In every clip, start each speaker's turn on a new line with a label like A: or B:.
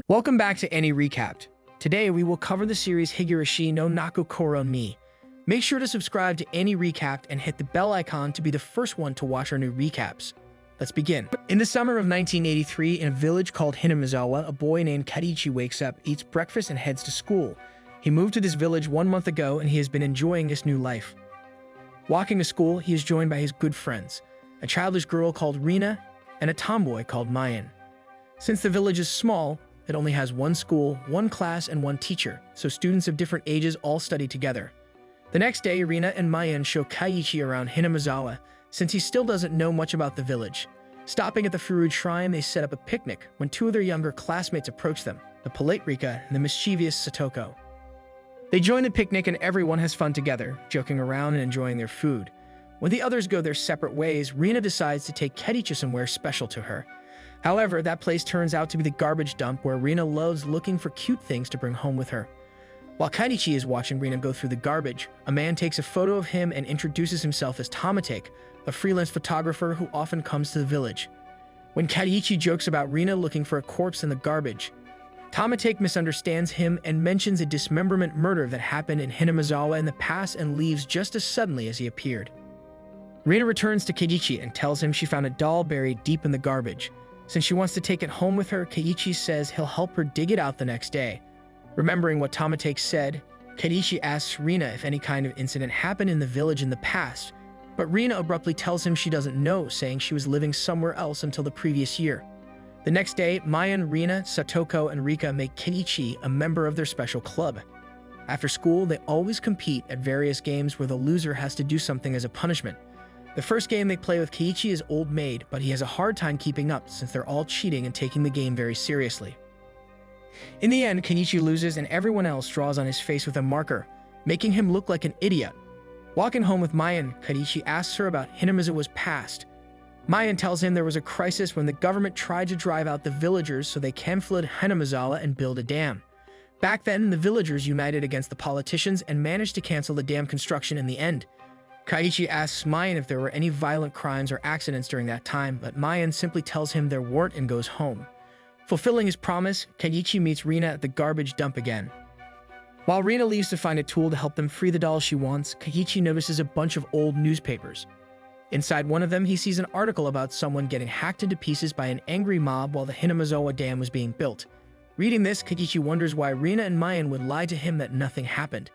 A: Welcome back to Any Recapped. Today we will cover the series Higurashi no Nakokoro ni. Make sure to subscribe to Any Recapped and hit the bell icon to be the first one to watch our new recaps. Let's begin. In the summer of 1983, in a village called Hinamazawa, a boy named Karichi wakes up, eats breakfast, and heads to school. He moved to this village 1 month ago and he has been enjoying his new life. Walking to school, he is joined by his good friends, a childish girl called Rina and a tomboy called Mayan. Since the village is small, it only has one school, one class, and one teacher, so students of different ages all study together. The next day, Rina and Mayan show Kaiichi around Hinamazawa, since he still doesn't know much about the village. Stopping at the Furude Shrine, they set up a picnic when two of their younger classmates approach them, the polite Rika and the mischievous Satoko. They join the picnic and everyone has fun together, joking around and enjoying their food. When the others go their separate ways, Rina decides to take Karichi somewhere special to her. However, that place turns out to be the garbage dump where Rina loves looking for cute things to bring home with her. While Karichi is watching Rina go through the garbage, a man takes a photo of him and introduces himself as Tamate, a freelance photographer who often comes to the village. When Karichi jokes about Rina looking for a corpse in the garbage, Tamate misunderstands him and mentions a dismemberment murder that happened in Hinamazawa in the past and leaves just as suddenly as he appeared. Rina returns to Keiichi and tells him she found a doll buried deep in the garbage. Since she wants to take it home with her, Keiichi says he'll help her dig it out the next day. Remembering what Tamate said, Keiichi asks Rina if any kind of incident happened in the village in the past, but Rina abruptly tells him she doesn't know, saying she was living somewhere else until the previous year. The next day, Mayan, Rina, Satoko, and Rika make Keiichi a member of their special club. After school, they always compete at various games where the loser has to do something as a punishment. The first game they play with Keiichi is Old Maid, but he has a hard time keeping up since they're all cheating and taking the game very seriously. In the end, Keiichi loses and everyone else draws on his face with a marker, making him look like an idiot. Walking home with Mayan, Keiichi asks her about Hinamazawa's past. Mayan tells him there was a crisis when the government tried to drive out the villagers so they can flood Hinamazawa and build a dam. Back then, the villagers united against the politicians and managed to cancel the dam construction in the end. Keiichi asks Mayan if there were any violent crimes or accidents during that time, but Mayan simply tells him there weren't and goes home. Fulfilling his promise, Keiichi meets Rina at the garbage dump again. While Rina leaves to find a tool to help them free the doll she wants, Keiichi notices a bunch of old newspapers. Inside one of them, he sees an article about someone getting hacked into pieces by an angry mob while the Hinamazawa Dam was being built. Reading this, Keiichi wonders why Rina and Mayan would lie to him that nothing happened.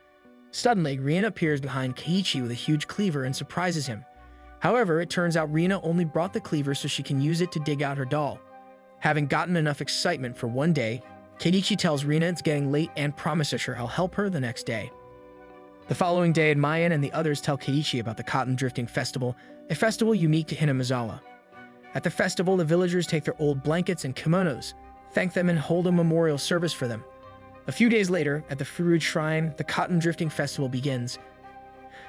A: Suddenly, Rina appears behind Keiichi with a huge cleaver and surprises him. However, it turns out Rina only brought the cleaver so she can use it to dig out her doll. Having gotten enough excitement for one day, Keiichi tells Rina it's getting late and promises her he'll help her the next day. The following day, Mayan and the others tell Keiichi about the Cotton Drifting Festival, a festival unique to Hinamazawa. At the festival, the villagers take their old blankets and kimonos, thank them, and hold a memorial service for them. A few days later, at the Furude Shrine, the Cotton Drifting Festival begins.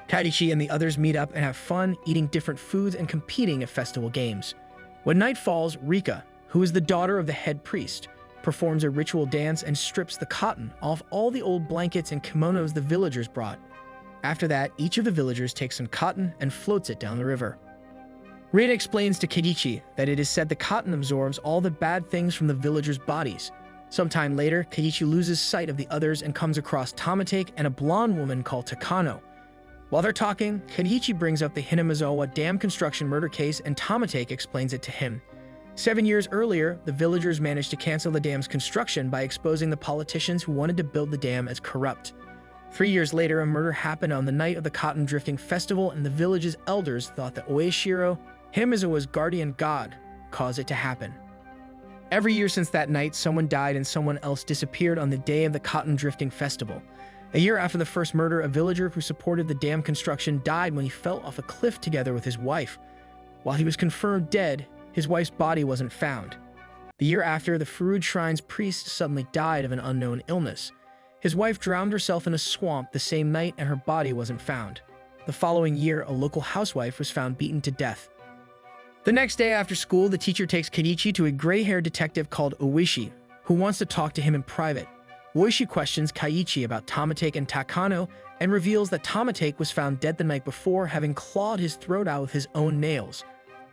A: Keiichi and the others meet up and have fun, eating different foods and competing at festival games. When night falls, Rika, who is the daughter of the head priest, performs a ritual dance and strips the cotton off all the old blankets and kimonos the villagers brought. After that, each of the villagers takes some cotton and floats it down the river. Rina explains to Keiichi that it is said the cotton absorbs all the bad things from the villagers' bodies. Sometime later, Keiichi loses sight of the others and comes across Tamate and a blonde woman called Takano. While they're talking, Keiichi brings up the Hinamazawa dam construction murder case and Tamate explains it to him. 7 years earlier, the villagers managed to cancel the dam's construction by exposing the politicians who wanted to build the dam as corrupt. 3 years later, a murder happened on the night of the Cotton Drifting Festival and the village's elders thought that Oyashiro, Hinamazawa's guardian god, caused it to happen. Every year since that night, someone died and someone else disappeared on the day of the Cotton Drifting Festival. A year after the first murder, a villager who supported the dam construction died when he fell off a cliff together with his wife. While he was confirmed dead, his wife's body wasn't found. The year after, the Furude Shrine's priest suddenly died of an unknown illness. His wife drowned herself in a swamp the same night and her body wasn't found. The following year, a local housewife was found beaten to death. The next day after school, the teacher takes Keiichi to a gray-haired detective called Oishi, who wants to talk to him in private. Oishi questions Keiichi about Tamate and Takano and reveals that Tamate was found dead the night before, having clawed his throat out with his own nails,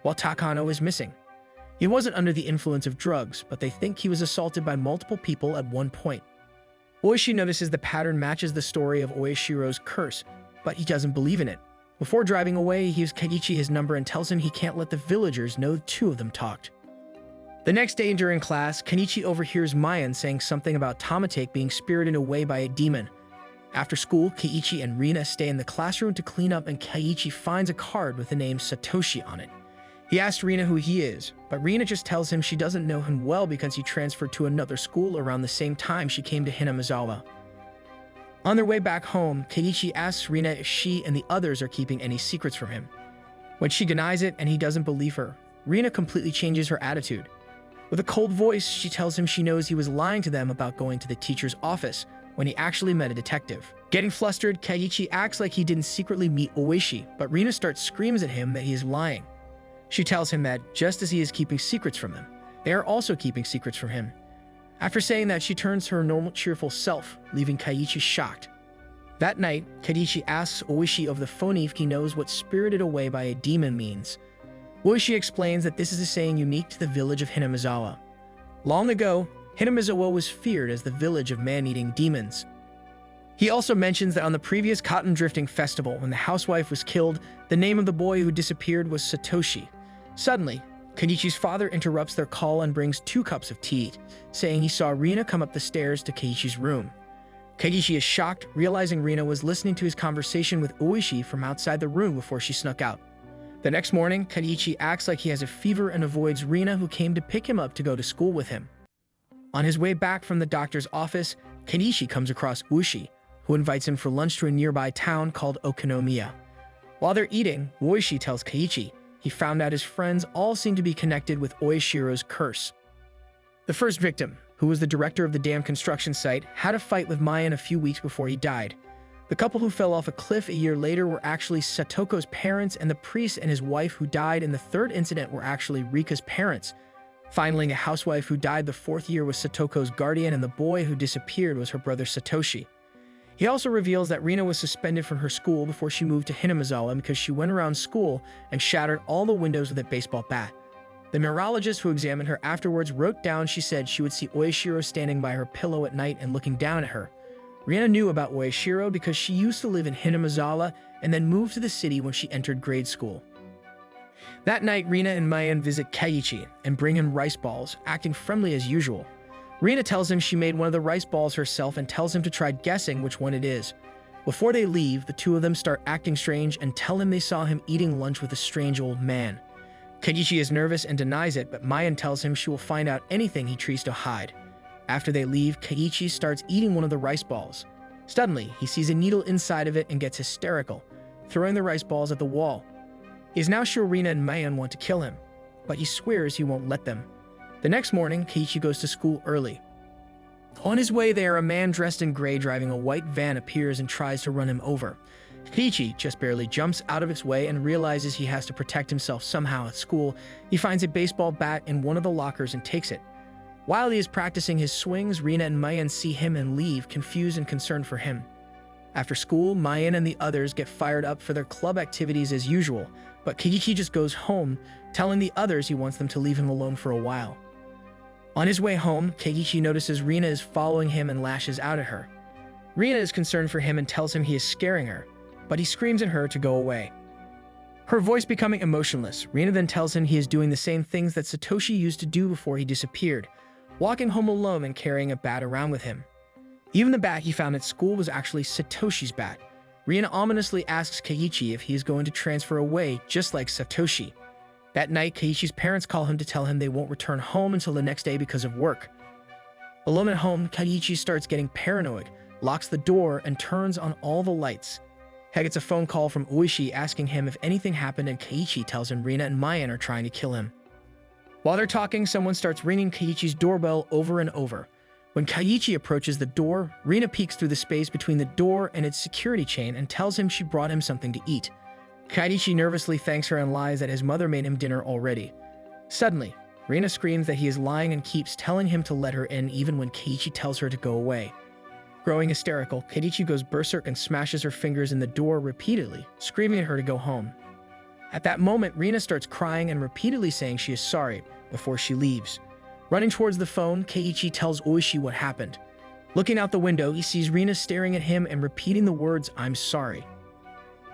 A: while Takano is missing. He wasn't under the influence of drugs, but they think he was assaulted by multiple people at one point. Oishi notices the pattern matches the story of Oyashiro's curse, but he doesn't believe in it. Before driving away, he gives Keiichi his number and tells him he can't let the villagers know the two of them talked. The next day during class, Kenichi overhears Mayan saying something about Tamatake being spirited away by a demon. After school, Keiichi and Rina stay in the classroom to clean up, and Keiichi finds a card with the name Satoshi on it. He asks Rina who he is, but Rina just tells him she doesn't know him well because he transferred to another school around the same time she came to Hinamazawa. On their way back home, Keiichi asks Rina if she and the others are keeping any secrets from him. When she denies it and he doesn't believe her, Rina completely changes her attitude. With a cold voice, she tells him she knows he was lying to them about going to the teacher's office when he actually met a detective. Getting flustered, Keiichi acts like he didn't secretly meet Oishi, but Rina screams at him that he is lying. She tells him that just as he is keeping secrets from them, they are also keeping secrets from him. After saying that, she turns to her normal cheerful self, leaving Keiichi shocked. That night, Keiichi asks Oishi of the phone if he knows what spirited away by a demon means. Oishi explains that this is a saying unique to the village of Hinamazawa. Long ago, Hinamazawa was feared as the village of man-eating demons. He also mentions that on the previous cotton drifting festival, when the housewife was killed, the name of the boy who disappeared was Satoshi. Suddenly, Kenichi's father interrupts their call and brings 2 cups of tea, saying he saw Rina come up the stairs to Keiichi's room. Keiichi is shocked, realizing Rina was listening to his conversation with Oishi from outside the room before she snuck out. The next morning, Keiichi acts like he has a fever and avoids Rina, who came to pick him up to go to school with him. On his way back from the doctor's office, Keiichi comes across Oishi, who invites him for lunch to a nearby town called Okonomiya. While they're eating, Oishi tells Keiichi he found out his friends all seem to be connected with Oyashiro's curse. The first victim, who was the director of the dam construction site, had a fight with Mayan a few weeks before he died. The couple who fell off a cliff a year later were actually Satoko's parents, and the priest and his wife who died in the third incident were actually Rika's parents. Finally, a housewife who died the 4th year was Satoko's guardian, and the boy who disappeared was her brother Satoshi. He also reveals that Rina was suspended from her school before she moved to Hinamazawa because she went around school and shattered all the windows with a baseball bat. The neurologist who examined her afterwards wrote down she said she would see Oyashiro standing by her pillow at night and looking down at her. Rina knew about Oyashiro because she used to live in Hinamazawa and then moved to the city when she entered grade school. That night, Rina and Mayan visit Keiichi and bring him rice balls, acting friendly as usual. Rina tells him she made one of the rice balls herself and tells him to try guessing which one it is. Before they leave, the two of them start acting strange and tell him they saw him eating lunch with a strange old man. Keiichi is nervous and denies it, but Mayan tells him she will find out anything he tries to hide. After they leave, Keiichi starts eating one of the rice balls. Suddenly, he sees a needle inside of it and gets hysterical, throwing the rice balls at the wall. He is now sure Rina and Mayan want to kill him, but he swears he won't let them. The next morning, Keiichi goes to school early. On his way there, a man dressed in gray driving a white van appears and tries to run him over. Keiichi just barely jumps out of its way and realizes he has to protect himself somehow at school. He finds a baseball bat in one of the lockers and takes it. While he is practicing his swings, Rina and Mayan see him and leave, confused and concerned for him. After school, Mayan and the others get fired up for their club activities as usual, but Keiichi just goes home, telling the others he wants them to leave him alone for a while. On his way home, Keiichi notices Rina is following him and lashes out at her. Rina is concerned for him and tells him he is scaring her, but he screams at her to go away. Her voice becoming emotionless, Rina then tells him he is doing the same things that Satoshi used to do before he disappeared, walking home alone and carrying a bat around with him. Even the bat he found at school was actually Satoshi's bat. Rina ominously asks Keiichi if he is going to transfer away just like Satoshi. That night, Keiichi's parents call him to tell him they won't return home until the next day because of work. Alone at home, Keiichi starts getting paranoid, locks the door, and turns on all the lights. He gets a phone call from Oishi asking him if anything happened, and Keiichi tells him Rina and Mayan are trying to kill him. While they're talking, someone starts ringing Keiichi's doorbell over and over. When Keiichi approaches the door, Rina peeks through the space between the door and its security chain and tells him she brought him something to eat. Keiichi nervously thanks her and lies that his mother made him dinner already. Suddenly, Rina screams that he is lying and keeps telling him to let her in even when Keiichi tells her to go away. Growing hysterical, Keiichi goes berserk and smashes her fingers in the door repeatedly, screaming at her to go home. At that moment, Rina starts crying and repeatedly saying she is sorry, before she leaves. Running towards the phone, Keiichi tells Oishi what happened. Looking out the window, he sees Rina staring at him and repeating the words, "I'm sorry."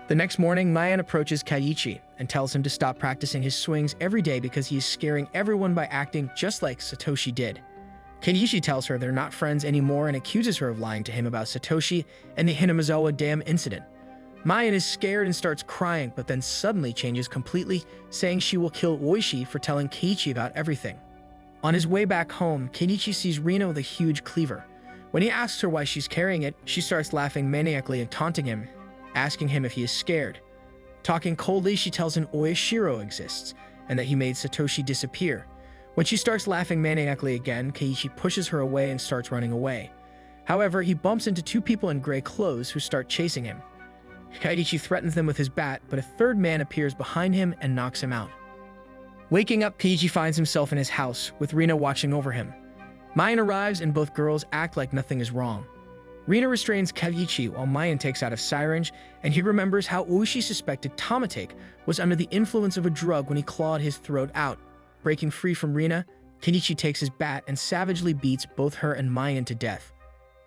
A: The next morning, Mayan approaches Keiichi and tells him to stop practicing his swings every day because he is scaring everyone by acting just like Satoshi did. Keiichi tells her they're not friends anymore and accuses her of lying to him about Satoshi and the Hinamazawa Dam incident. Mayan is scared and starts crying, but then suddenly changes completely, saying she will kill Oishi for telling Keiichi about everything. On his way back home, Keiichi sees Rina with a huge cleaver. When he asks her why she's carrying it, she starts laughing maniacally and taunting him, asking him if he is scared. Talking coldly, she tells him Oyashiro exists and that he made Satoshi disappear. When she starts laughing maniacally again, Keiichi pushes her away and starts running away. However, he bumps into two people in gray clothes who start chasing him. Keiichi threatens them with his bat, but a third man appears behind him and knocks him out. Waking up, Keiichi finds himself in his house, with Rina watching over him. Mayan arrives and both girls act like nothing is wrong. Rina restrains Keiichi while Mayan takes out a syringe, and he remembers how Oishi suspected Tamatake was under the influence of a drug when he clawed his throat out. Breaking free from Rina, Keiichi takes his bat and savagely beats both her and Mayan to death.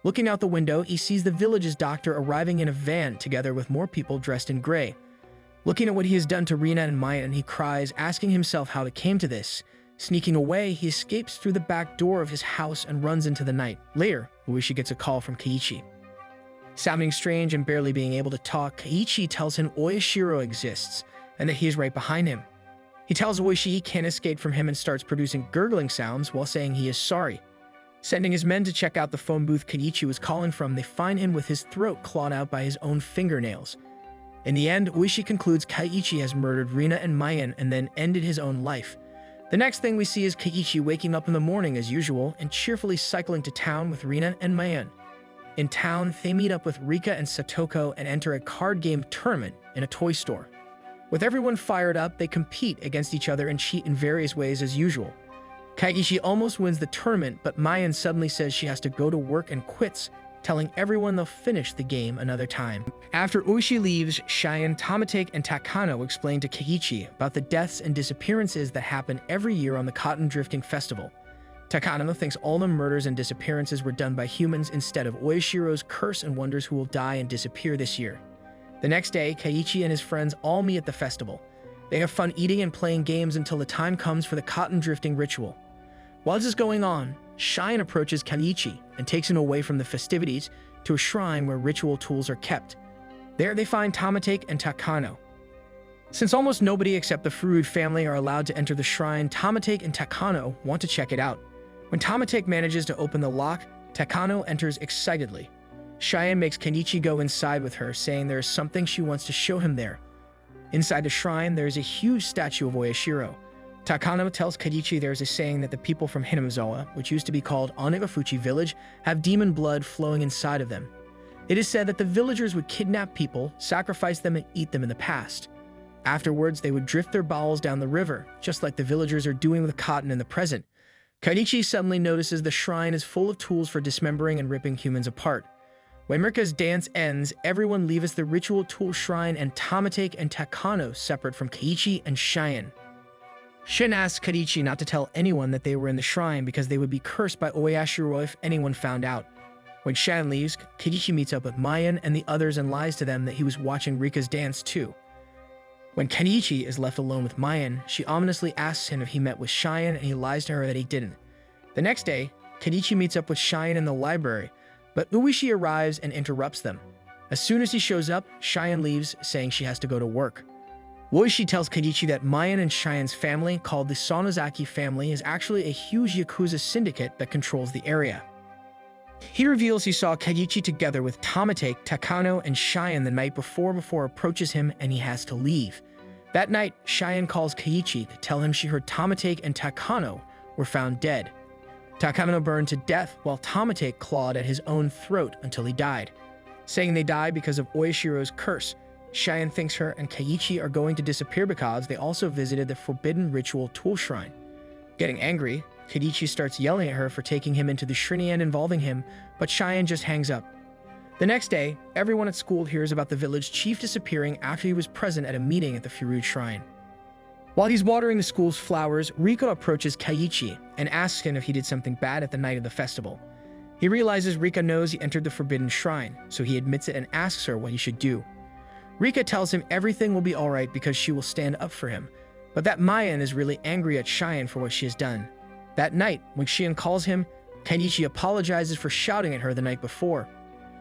A: Looking out the window, he sees the village's doctor arriving in a van together with more people dressed in gray. Looking at what he has done to Rina and Mayan, he cries, asking himself how it came to this. Sneaking away, he escapes through the back door of his house and runs into the night. Later, Oishi gets a call from Keiichi. Sounding strange and barely being able to talk, Keiichi tells him Oyashiro exists and that he is right behind him. He tells Oishi he can't escape from him and starts producing gurgling sounds while saying he is sorry. Sending his men to check out the phone booth Keiichi was calling from, they find him with his throat clawed out by his own fingernails. In the end, Oishi concludes Keiichi has murdered Rina and Mayan and then ended his own life. The next thing we see is Keiichi waking up in the morning as usual and cheerfully cycling to town with Rina and Mayan. In town, they meet up with Rika and Satoko and enter a card game tournament in a toy store. With everyone fired up, they compete against each other and cheat in various ways as usual. Keiichi almost wins the tournament, but Mayan suddenly says she has to go to work and quits, telling everyone they'll finish the game another time. After Oishi leaves, Cheyenne, Tamatake, and Takano explain to Keiichi about the deaths and disappearances that happen every year on the Cotton Drifting Festival. Takano thinks all the murders and disappearances were done by humans instead of Oyashiro's curse and wonders who will die and disappear this year. The next day, Keiichi and his friends all meet at the festival. They have fun eating and playing games until the time comes for the cotton drifting ritual. While this is going on, Cheyenne approaches Keiichi and takes him away from the festivities to a shrine where ritual tools are kept. There they find Tamatake and Takano. Since almost nobody except the Furude family are allowed to enter the shrine, Tamatake and Takano want to check it out. When Tamatake manages to open the lock, Takano enters excitedly. Cheyenne makes Keiichi go inside with her, saying there is something she wants to show him there. Inside the shrine, there is a huge statue of Oyashiro. Takano tells Keiichi there is a saying that the people from Hinamazawa, which used to be called Onagafuchi Village, have demon blood flowing inside of them. It is said that the villagers would kidnap people, sacrifice them, and eat them in the past. Afterwards, they would drift their bowels down the river, just like the villagers are doing with cotton in the present. Keiichi suddenly notices the shrine is full of tools for dismembering and ripping humans apart. When Mirka's dance ends, everyone leaves the ritual tool shrine and Tamatake and Takano separate from Keiichi and Cheyenne. Shin asks Keiichi not to tell anyone that they were in the shrine because they would be cursed by Oyashiro if anyone found out. When Shan leaves, Keiichi meets up with Mayan and the others and lies to them that he was watching Rika's dance too. When Keiichi is left alone with Mayan, she ominously asks him if he met with Cheyenne and he lies to her that he didn't. The next day, Keiichi meets up with Cheyenne in the library, but Oishi arrives and interrupts them. As soon as he shows up, Cheyenne leaves, saying she has to go to work. Oishi tells Keiichi that Mayan and Cheyenne's family, called the Sonozaki family, is actually a huge Yakuza syndicate that controls the area. He reveals he saw Keiichi together with Tamatake, Takano, and Cheyenne the night before approaches him and he has to leave. That night, Cheyenne calls Keiichi to tell him she heard Tamatake and Takano were found dead. Takano burned to death while Tamatake clawed at his own throat until he died. Saying they died because of Oyashiro's curse, Cheyenne thinks her and Keiichi are going to disappear because they also visited the forbidden ritual tool shrine. Getting angry, Keiichi starts yelling at her for taking him into the shrine and involving him, but Cheyenne just hangs up. The next day, everyone at school hears about the village chief disappearing after he was present at a meeting at the Furude shrine. While he's watering the school's flowers, Rika approaches Keiichi and asks him if he did something bad at the night of the festival. He realizes Rika knows he entered the forbidden shrine, so he admits it and asks her what he should do. Rika tells him everything will be alright because she will stand up for him, but that Mayan is really angry at Cheyenne for what she has done. That night, when Cheyenne calls him, Keiichi apologizes for shouting at her the night before.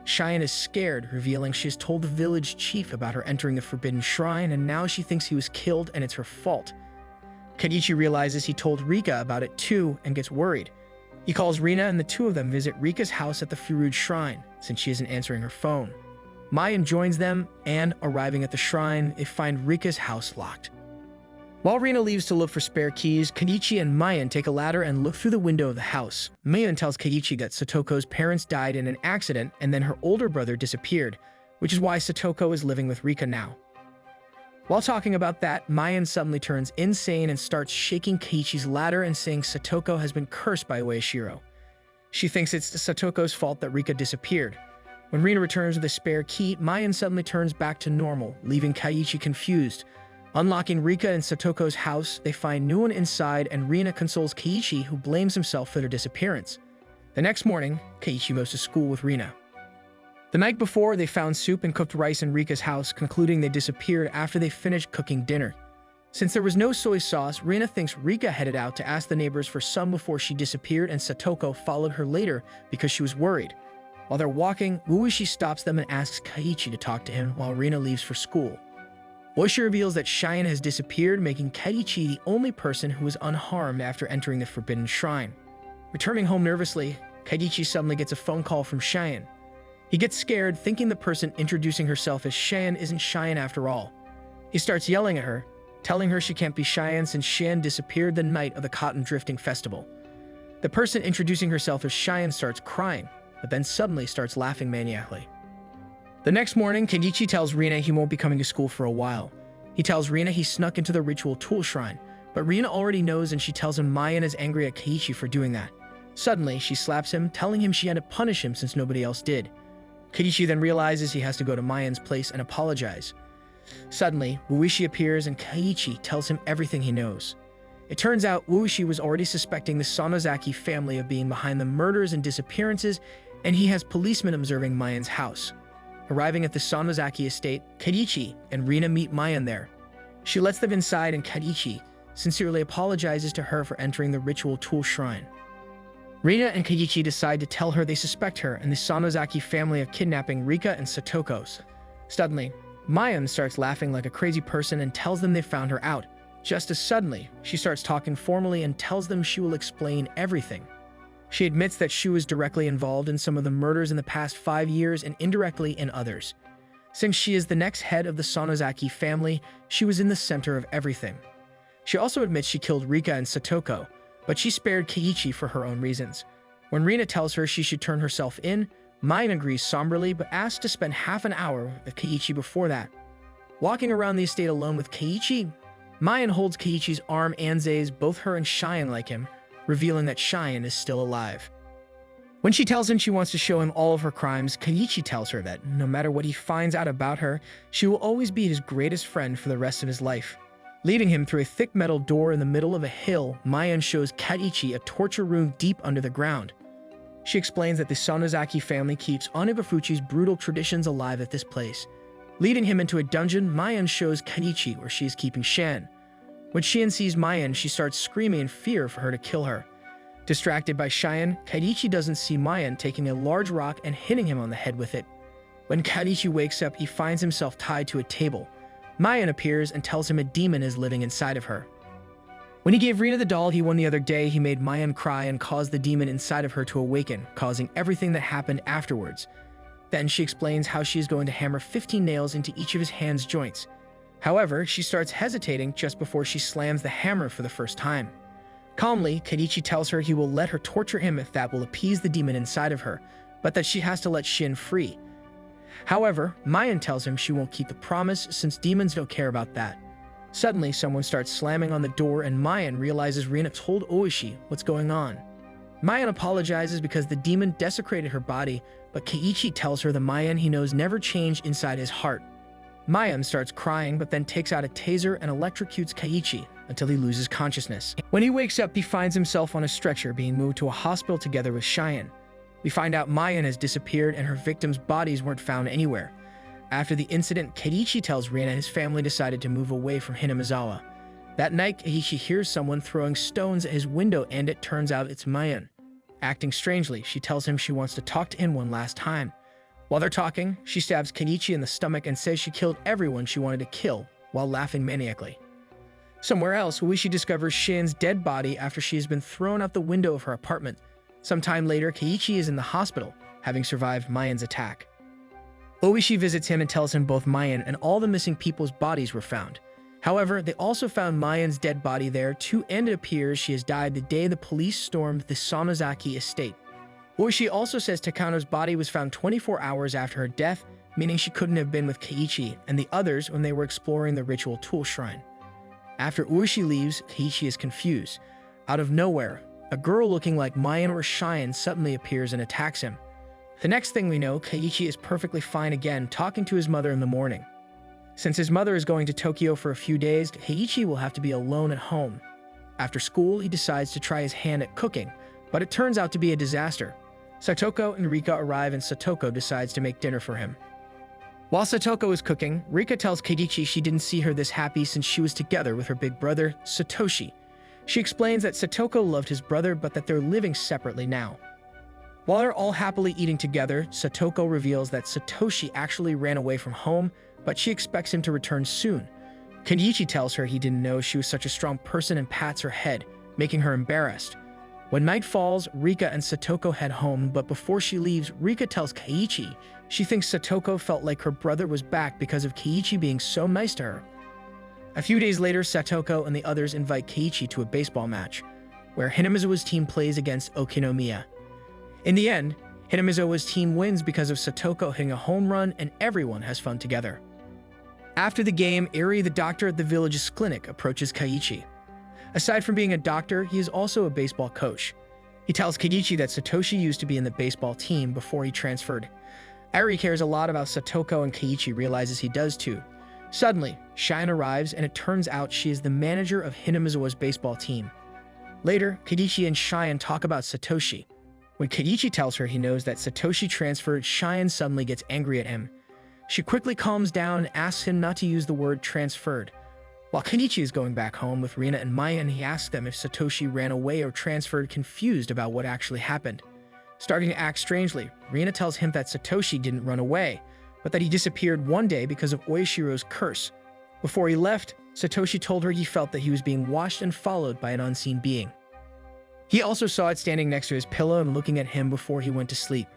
A: Cheyenne is scared, revealing she has told the village chief about her entering the forbidden shrine, and now she thinks he was killed and it's her fault. Keiichi realizes he told Rika about it too and gets worried. He calls Rina and the two of them visit Rika's house at the Furuj shrine, since she isn't answering her phone. Mayan joins them, and, arriving at the shrine, they find Rika's house locked. While Rina leaves to look for spare keys, Keiichi and Mayan take a ladder and look through the window of the house. Mayan tells Keiichi that Satoko's parents died in an accident and then her older brother disappeared, which is why Satoko is living with Rika now. While talking about that, Mayan suddenly turns insane and starts shaking Keiichi's ladder and saying Satoko has been cursed by Oyashiro. She thinks it's Satoko's fault that Rika disappeared. When Rina returns with a spare key, Mayan suddenly turns back to normal, leaving Keiichi confused. Unlocking Rika and Satoko's house, they find no one inside and Rina consoles Keiichi, who blames himself for their disappearance. The next morning, Keiichi goes to school with Rina. The night before, they found soup and cooked rice in Rika's house, concluding they disappeared after they finished cooking dinner. Since there was no soy sauce, Rina thinks Rika headed out to ask the neighbors for some before she disappeared, and Satoko followed her later because she was worried. While they're walking, Uishi stops them and asks Keiichi to talk to him while Rina leaves for school. Oyashiro reveals that Cheyenne has disappeared, making Keiichi the only person who was unharmed after entering the forbidden shrine. Returning home nervously, Keiichi suddenly gets a phone call from Cheyenne. He gets scared, thinking the person introducing herself as Cheyenne isn't Cheyenne after all. He starts yelling at her, telling her she can't be Cheyenne since Cheyenne disappeared the night of the cotton drifting festival. The person introducing herself as Cheyenne starts crying, but then suddenly starts laughing maniacally. The next morning, Keiichi tells Rina he won't be coming to school for a while. He tells Rina he snuck into the ritual tool shrine, but Rina already knows and she tells him Mayan is angry at Keiichi for doing that. Suddenly, she slaps him, telling him she had to punish him since nobody else did. Keiichi then realizes he has to go to Mayan's place and apologize. Suddenly, Uishi appears and Keiichi tells him everything he knows. It turns out Uishi was already suspecting the Sonozaki family of being behind the murders and disappearances, and he has policemen observing Mayan's house. Arriving at the Sonozaki estate, Keiichi and Rina meet Mayan there. She lets them inside and Keiichi sincerely apologizes to her for entering the ritual tool shrine. Rina and Keiichi decide to tell her they suspect her and the Sonozaki family of kidnapping Rika and Satoko's. Suddenly, Mayan starts laughing like a crazy person and tells them they found her out. Just as suddenly, she starts talking formally and tells them she will explain everything. She admits that she was directly involved in some of the murders in the past 5 years and indirectly in others. Since she is the next head of the Sonozaki family, she was in the center of everything. She also admits she killed Rika and Satoko, but she spared Keiichi for her own reasons. When Rina tells her she should turn herself in, Mayan agrees somberly but asks to spend half an hour with Keiichi before that. Walking around the estate alone with Keiichi, Mayan holds Keiichi's arm and says both her and Cheyenne like him, revealing that Cheyenne is still alive. When she tells him she wants to show him all of her crimes, Keiichi tells her that no matter what he finds out about her, she will always be his greatest friend for the rest of his life. Leading him through a thick metal door in the middle of a hill, Mayan shows Keiichi a torture room deep under the ground. She explains that the Sonozaki family keeps Onibafuchi's brutal traditions alive at this place. Leading him into a dungeon, Mayan shows Keiichi where she is keeping Shan. When Cheyenne sees Mayan, she starts screaming in fear for her to kill her. Distracted by Cheyenne, Keiichi doesn't see Mayan taking a large rock and hitting him on the head with it. When Keiichi wakes up, he finds himself tied to a table. Mayan appears and tells him a demon is living inside of her. When he gave Rina the doll he won the other day, he made Mayan cry and caused the demon inside of her to awaken, causing everything that happened afterwards. Then she explains how she is going to hammer 15 nails into each of his hands' joints. However, she starts hesitating just before she slams the hammer for the first time. Calmly, Keiichi tells her he will let her torture him if that will appease the demon inside of her, but that she has to let Shin free. However, Mayan tells him she won't keep the promise since demons don't care about that. Suddenly, someone starts slamming on the door and Mayan realizes Rina told Oishi what's going on. Mayan apologizes because the demon desecrated her body, but Keiichi tells her the Mayan he knows never changed inside his heart. Mayan starts crying but then takes out a taser and electrocutes Keiichi, until he loses consciousness. When he wakes up, he finds himself on a stretcher being moved to a hospital together with Cheyenne. We find out Mayan has disappeared and her victims' bodies weren't found anywhere. After the incident, Keiichi tells Rina his family decided to move away from Hinamazawa. That night, Keiichi hears someone throwing stones at his window and it turns out it's Mayan. Acting strangely, she tells him she wants to talk to him one last time. While they're talking, she stabs Keiichi in the stomach and says she killed everyone she wanted to kill, while laughing maniacally. Somewhere else, Uishi discovers Shin's dead body after she has been thrown out the window of her apartment. Sometime later, Keiichi is in the hospital, having survived Mayan's attack. Oishi visits him and tells him both Mayan and all the missing people's bodies were found. However, they also found Mayan's dead body there too, and it appears she has died the day the police stormed the Sonozaki estate. Oishi also says Takano's body was found 24 hours after her death, meaning she couldn't have been with Keiichi and the others when they were exploring the ritual tool shrine. After Uishi leaves, Keiichi is confused. Out of nowhere, a girl looking like Mayan or Cheyenne suddenly appears and attacks him. The next thing we know, Keiichi is perfectly fine again, talking to his mother in the morning. Since his mother is going to Tokyo for a few days, Keiichi will have to be alone at home. After school, he decides to try his hand at cooking, but it turns out to be a disaster. Satoko and Rika arrive and Satoko decides to make dinner for him. While Satoko is cooking, Rika tells Keiichi she didn't see her this happy since she was together with her big brother, Satoshi. She explains that Satoko loved his brother but that they're living separately now. While they're all happily eating together, Satoko reveals that Satoshi actually ran away from home, but she expects him to return soon. Keiichi tells her he didn't know she was such a strong person and pats her head, making her embarrassed. When night falls, Rika and Satoko head home, but before she leaves, Rika tells Keiichi she thinks Satoko felt like her brother was back because of Keiichi being so nice to her. A few days later, Satoko and the others invite Keiichi to a baseball match, where Hinamazawa's team plays against Okinomiya. In the end, Hinamazawa's team wins because of Satoko hitting a home run and everyone has fun together. After the game, Eri, the doctor at the village's clinic, approaches Keiichi. Aside from being a doctor, he is also a baseball coach. He tells Keiichi that Satoshi used to be in the baseball team before he transferred. Eri cares a lot about Satoko and Keiichi realizes he does too. Suddenly, Cheyenne arrives and it turns out she is the manager of Hinamazawa's baseball team. Later, Keiichi and Cheyenne talk about Satoshi. When Keiichi tells her he knows that Satoshi transferred, Cheyenne suddenly gets angry at him. She quickly calms down and asks him not to use the word transferred. While Keiichi is going back home with Rina and Mayan, he asks them if Satoshi ran away or transferred, confused about what actually happened. Starting to act strangely, Rina tells him that Satoshi didn't run away, but that he disappeared one day because of Oyashiro's curse. Before he left, Satoshi told her he felt that he was being watched and followed by an unseen being. He also saw it standing next to his pillow and looking at him before he went to sleep.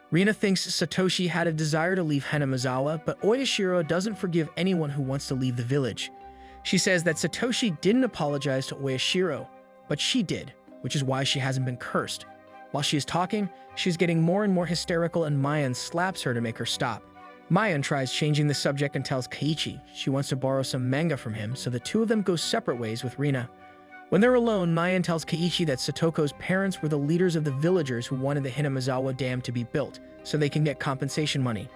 A: Rina thinks Satoshi had a desire to leave Hinamazawa, but Oyashiro doesn't forgive anyone who wants to leave the village. She says that Satoshi didn't apologize to Oyashiro, but she did, which is why she hasn't been cursed. While she is talking, she's getting more and more hysterical and Mayan slaps her to make her stop. Mayan tries changing the subject and tells Keiichi she wants to borrow some manga from him, so the two of them go separate ways with Rina. When they're alone, Mayan tells Keiichi that Satoko's parents were the leaders of the villagers who wanted the Hinamazawa Dam to be built, so they can get compensation money.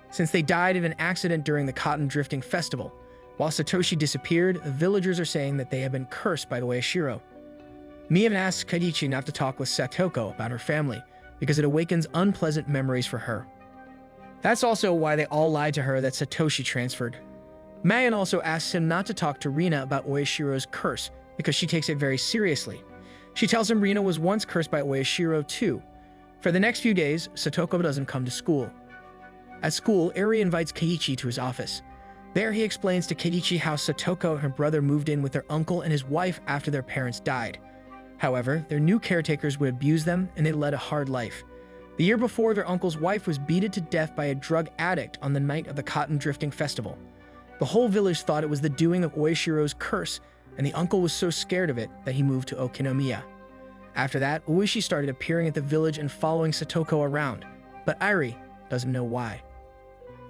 A: Since they died in an accident during the cotton drifting festival, while Satoshi disappeared, the villagers are saying that they have been cursed by Oyashiro. Miya asks Keiichi not to talk with Satoko about her family, because it awakens unpleasant memories for her. That's also why they all lied to her that Satoshi transferred. Mayan also asks him not to talk to Rina about Oyashiro's curse, because she takes it very seriously. She tells him Rina was once cursed by Oyashiro too. For the next few days, Satoko doesn't come to school. At school, Eri invites Keiichi to his office. There he explains to Keiichi how Satoko and her brother moved in with their uncle and his wife after their parents died. However, their new caretakers would abuse them and they led a hard life. The year before, their uncle's wife was beaten to death by a drug addict on the night of the cotton drifting festival. The whole village thought it was the doing of Oyashiro's curse, and the uncle was so scared of it that he moved to Okinomiya. After that, Uishi started appearing at the village and following Satoko around, but Eri doesn't know why.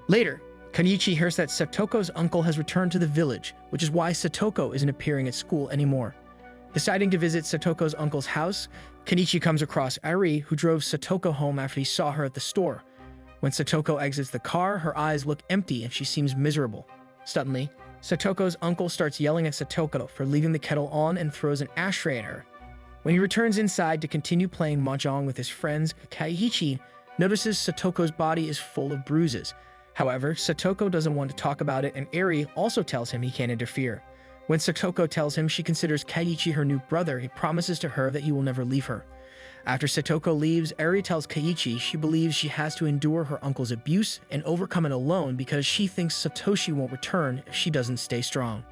A: Later, Keiichi hears that Satoko's uncle has returned to the village, which is why Satoko isn't appearing at school anymore. Deciding to visit Satoko's uncle's house, Keiichi comes across Eri, who drove Satoko home after he saw her at the store. When Satoko exits the car, her eyes look empty and she seems miserable. Suddenly, Satoko's uncle starts yelling at Satoko for leaving the kettle on and throws an ashtray at her. When he returns inside to continue playing mahjong with his friends, Keiichi notices Satoko's body is full of bruises. However, Satoko doesn't want to talk about it, and Eri also tells him he can't interfere. When Satoko tells him she considers Keiichi her new brother, he promises to her that he will never leave her. After Satoko leaves, Eri tells Keiichi she believes she has to endure her uncle's abuse and overcome it alone because she thinks Satoshi won't return if she doesn't stay strong.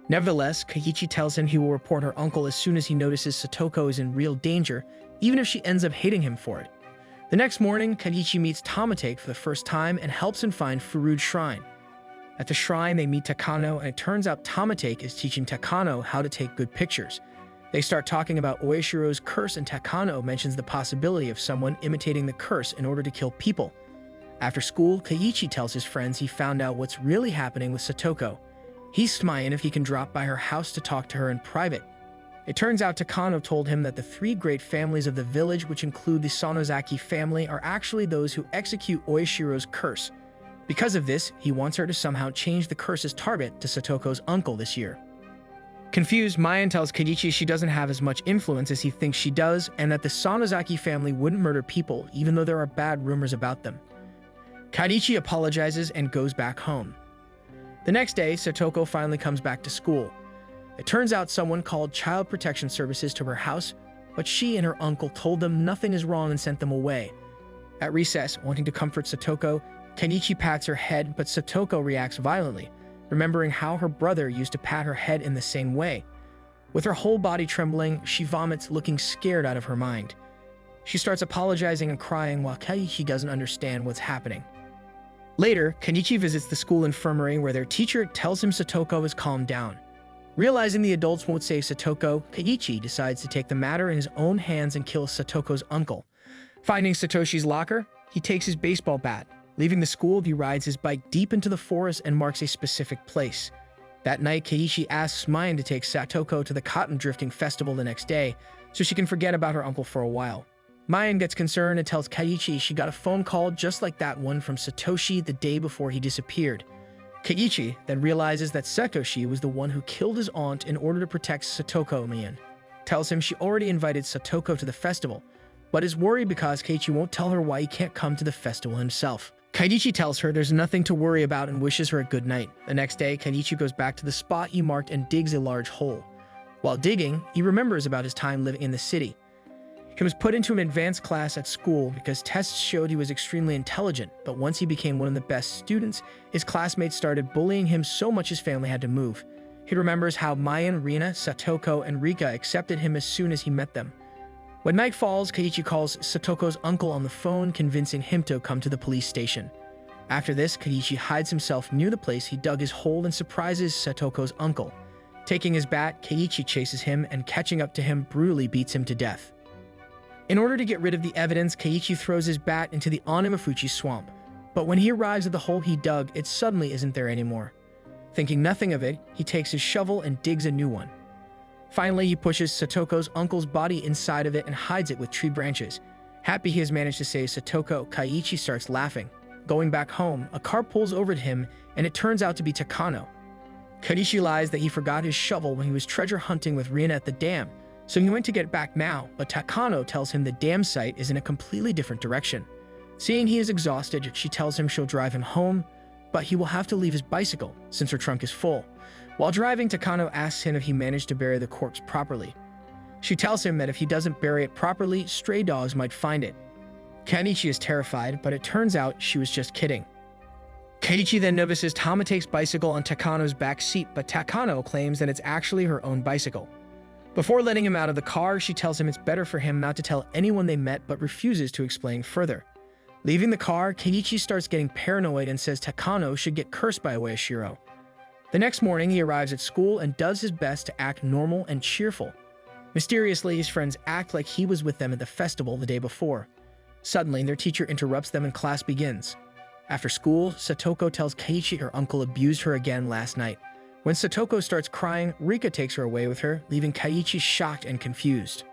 A: Nevertheless, Keiichi tells him he will report her uncle as soon as he notices Satoko is in real danger, even if she ends up hating him for it. The next morning, Keiichi meets Tamatake for the first time and helps him find Furu's shrine. At the shrine, they meet Takano, and it turns out Tamatake is teaching Takano how to take good pictures. They start talking about Oyashiro's curse, and Takano mentions the possibility of someone imitating the curse in order to kill people. After school, Keiichi tells his friends he found out what's really happening with Satoko. He's smiling if he can drop by her house to talk to her in private. It turns out Takano told him that the three great families of the village, which include the Sonozaki family, are actually those who execute Oyashiro's curse. Because of this, he wants her to somehow change the curse's target to Satoko's uncle this year. Confused, Mayan tells Keiichi she doesn't have as much influence as he thinks she does, and that the Sonozaki family wouldn't murder people even though there are bad rumors about them. Keiichi apologizes and goes back home. The next day, Satoko finally comes back to school. It turns out someone called Child Protection Services to her house, but she and her uncle told them nothing is wrong and sent them away. At recess, wanting to comfort Satoko, Keiichi pats her head, but Satoko reacts violently, remembering how her brother used to pat her head in the same way. With her whole body trembling, she vomits, looking scared out of her mind. She starts apologizing and crying while Keiichi doesn't understand what's happening. Later, Keiichi visits the school infirmary where their teacher tells him Satoko has calmed down. Realizing the adults won't save Satoko, Keiichi decides to take the matter in his own hands and kill Satoko's uncle. Finding Satoshi's locker, he takes his baseball bat. Leaving the school, he rides his bike deep into the forest and marks a specific place. That night, Keiichi asks Mayan to take Satoko to the cotton drifting festival the next day, so she can forget about her uncle for a while. Mayan gets concerned and tells Keiichi she got a phone call just like that one from Satoshi the day before he disappeared. Keiichi then realizes that Satoshi was the one who killed his aunt in order to protect Satoko. Mayan tells him she already invited Satoko to the festival, but is worried because Keiichi won't tell her why he can't come to the festival himself. Keiichi tells her there's nothing to worry about and wishes her a good night. The next day, Keiichi goes back to the spot he marked and digs a large hole. While digging, he remembers about his time living in the city. He was put into an advanced class at school because tests showed he was extremely intelligent, but once he became one of the best students, his classmates started bullying him so much his family had to move. He remembers how Mayan, Rina, Satoko, and Rika accepted him as soon as he met them. When night falls, Keiichi calls Satoko's uncle on the phone, convincing him to come to the police station. After this, Keiichi hides himself near the place he dug his hole and surprises Satoko's uncle. Taking his bat, Keiichi chases him and, catching up to him, brutally beats him to death. In order to get rid of the evidence, Keiichi throws his bat into the Onamafuchi swamp, but when he arrives at the hole he dug, it suddenly isn't there anymore. Thinking nothing of it, he takes his shovel and digs a new one. Finally, he pushes Satoko's uncle's body inside of it and hides it with tree branches. Happy he has managed to save Satoko, Keiichi starts laughing. Going back home, a car pulls over to him, and it turns out to be Takano. Keiichi lies that he forgot his shovel when he was treasure hunting with Rina at the dam, so he went to get it back now, but Takano tells him the dam site is in a completely different direction. Seeing he is exhausted, she tells him she'll drive him home, but he will have to leave his bicycle since her trunk is full. While driving, Takano asks him if he managed to bury the corpse properly. She tells him that if he doesn't bury it properly, stray dogs might find it. Keiichi is terrified, but it turns out she was just kidding. Keiichi then notices Tamatake's bicycle on Takano's back seat, but Takano claims that it's actually her own bicycle. Before letting him out of the car, she tells him it's better for him not to tell anyone they met, but refuses to explain further. Leaving the car, Keiichi starts getting paranoid and says Takano should get cursed by Oyashiro. The next morning, he arrives at school and does his best to act normal and cheerful. Mysteriously, his friends act like he was with them at the festival the day before. Suddenly, their teacher interrupts them and class begins. After school, Satoko tells Keiichi her uncle abused her again last night. When Satoko starts crying, Rika takes her away with her, leaving Keiichi shocked and confused.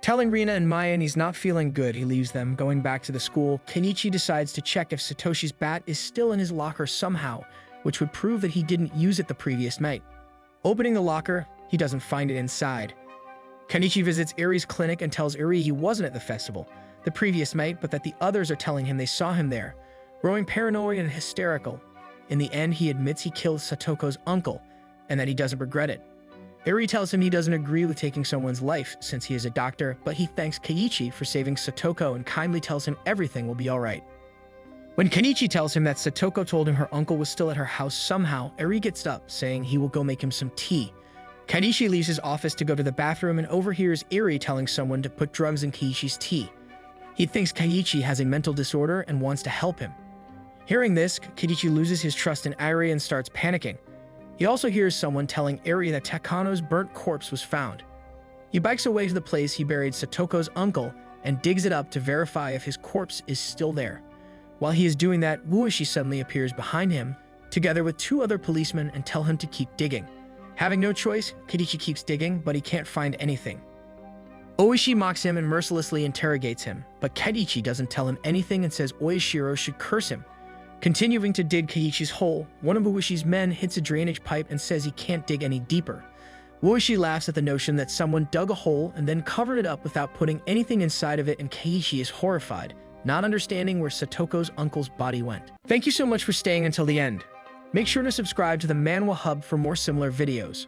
A: Telling Rina and Mayan he's not feeling good, he leaves them. Going back to the school, Keiichi decides to check if Satoshi's bat is still in his locker somehow, which would prove that he didn't use it the previous night. Opening the locker, he doesn't find it inside. Kenichi visits Eri's clinic and tells Eri he wasn't at the festival the previous night, but that the others are telling him they saw him there. Growing paranoid and hysterical, in the end he admits he killed Satoko's uncle and that he doesn't regret it. Eri tells him he doesn't agree with taking someone's life since he is a doctor, but he thanks Keiichi for saving Satoko and kindly tells him everything will be alright. When Kenichi tells him that Satoko told him her uncle was still at her house somehow, Eri gets up, saying he will go make him some tea. Kenichi leaves his office to go to the bathroom and overhears Eri telling someone to put drugs in Keiichi's tea. He thinks Keiichi has a mental disorder and wants to help him. Hearing this, Keiichi loses his trust in Eri and starts panicking. He also hears someone telling Eri that Takano's burnt corpse was found. He bikes away to the place he buried Satoko's uncle and digs it up to verify if his corpse is still there. While he is doing that, Wuishi suddenly appears behind him, together with two other policemen, and tell him to keep digging. Having no choice, Keiichi keeps digging, but he can't find anything. Oishi mocks him and mercilessly interrogates him, but Keiichi doesn't tell him anything and says Oyashiro should curse him. Continuing to dig Keiichi's hole, one of Ueshi's men hits a drainage pipe and says he can't dig any deeper. Ueshi laughs at the notion that someone dug a hole and then covered it up without putting anything inside of it, and Keiichi is horrified, not understanding where Satoko's uncle's body went. Thank you so much for staying until the end. Make sure to subscribe to the Manhwa Hub for more similar videos.